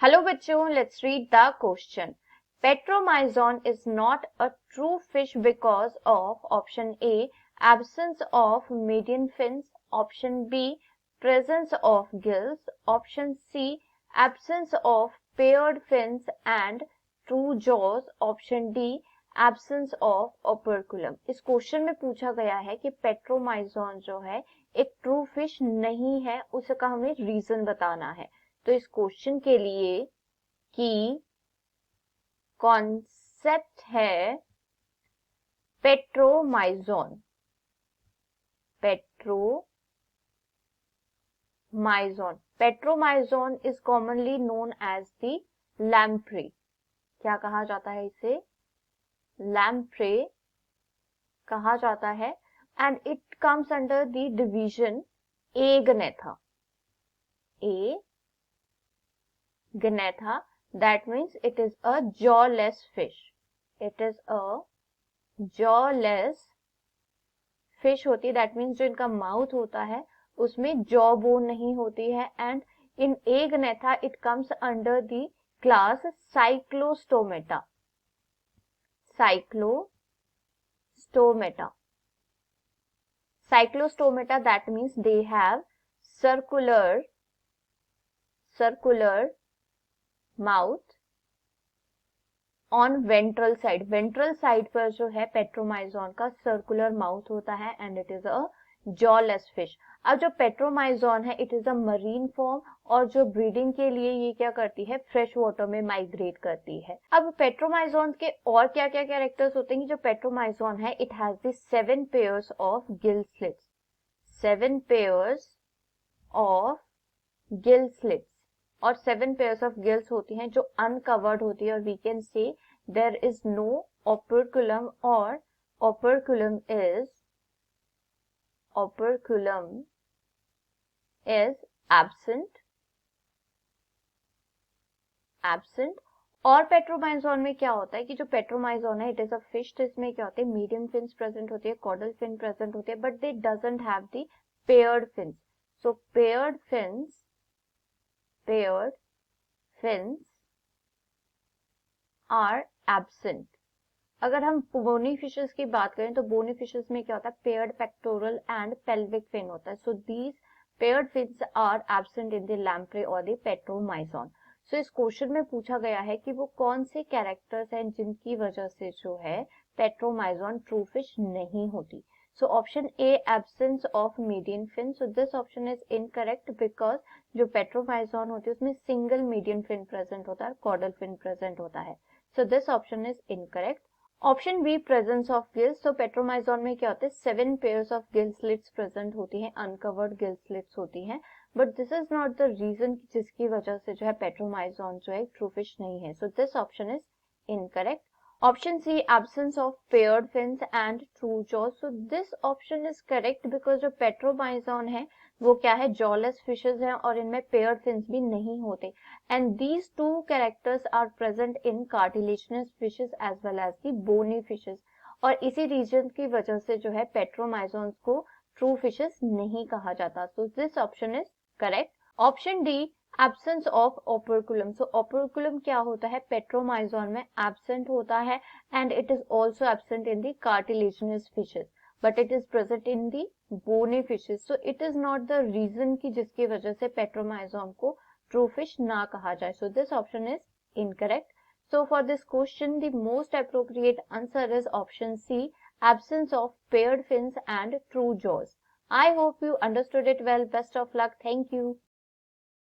Hello बच्चों, let's read the question. Petromyzon is not a true fish because of option A absence of median fins, option B presence of gills, option C absence of paired fins and true jaws, option D absence of operculum. इस question में पूछा गया है कि Petromyzon जो है एक true fish नहीं है, उसका हमें रीजन बताना है. तो इस क्वेश्चन के लिए की कॉन्सेप्ट है petromyzon. Petromyzon is commonly known as the lamprey. क्या कहा जाता है इसे? लैम्प्रे कहा जाता है. And it comes under the division agnatha. That means it is a jawless fish. It is a jawless fish होती है. That means जो इनका माउथ होता है उसमें जॉ बोन नहीं होती है. And in agnatha it comes under the class cyclostomata. Cyclostomata, that means they have circular mouth on ventral side. Ventral side पर जो है पेट्रोमाइजॉन का सर्कुलर माउथ होता है and it is a jawless fish. अब जो पेट्रोमाइजॉन है it is a marine form और जो ब्रीडिंग के लिए ये क्या करती है, फ्रेश वाटर में माइग्रेट करती है. अब पेट्रोमाइजॉन के और क्या क्या कैरेक्टर्स होते हैं? जो पेट्रोमाइजॉन है it has the 7 pairs of gill slits. 7 pairs of gill slits और 7 पेयर्स ऑफ गिल्स होती हैं जो अनकवर्ड होती है. और we can say there is no operculum और operculum is absent. और पेट्रोमाइजॉन में क्या होता है कि जो पेट्रोमाइजॉन है इट इज अ फिश. तो इसमें क्या होता है, मीडियम फिन्स प्रेजेंट होती है, कॉर्डल फिन प्रेजेंट होती है, but they doesn't have the paired fins. So paired fins are absent. अगर हम बोनी फिशेस की बात करें तो बोनी फिशेस में क्या होता है, paired pectoral and pelvic fin होता है. So these paired fins are absent in the lamprey और द पेट्रोमाइजॉन. सो इस क्वेश्चन में पूछा गया है कि वो कौन से कैरेक्टर्स हैं जिनकी वजह से जो है पेट्रोमाइजॉन ट्रू फिश नहीं होती. So option A absence of median fin. So this option is incorrect because जो पेट्रोमाइजॉन होती है उसमें सिंगल मीडियन फिन प्रेजेंट होता है, कॉर्डल फिन प्रेजेंट होता है. So this option is incorrect. Option B presence of gills. तो Petromyzon में क्या होता है, 7 pairs of gill slits present होती हैं, अनकवर्ड गिल स्लिट्स होती हैं. But this is not the reason जिसकी वजह से जो है पेट्रोमाइजॉन जो है ट्रू फिश नहीं है. सो this option is incorrect. Option C absence of paired fins and true jaws. So this option is correct because जो पेट्रोमाइजॉन है वो क्या है, जॉलेस फिशेस हैं और इनमें पेयर्ड फिन्स भी नहीं होते. And these two characters are present in cartilaginous fishes as well as the bony fishes. और इसी रीजन की वजह से जो है पेट्रोमाइजॉन को ट्रू फिशेस नहीं कहा जाता. So this option is correct. Option D absence of operculum. So operculum क्या होता है, पेट्रोमाइजॉन में एब्सेंट होता है and it is also absent in the cartilaginous fishes but it is present in the bony fishes. So it is not the reason की जिसकी वजह से पेट्रोमाइजॉन को ट्रू फिश ना कहा जाए. सो this option is incorrect. So for this question the most appropriate answer is option C, absence of paired fins and true jaws. I hope you understood it well. Best of luck. Thank you.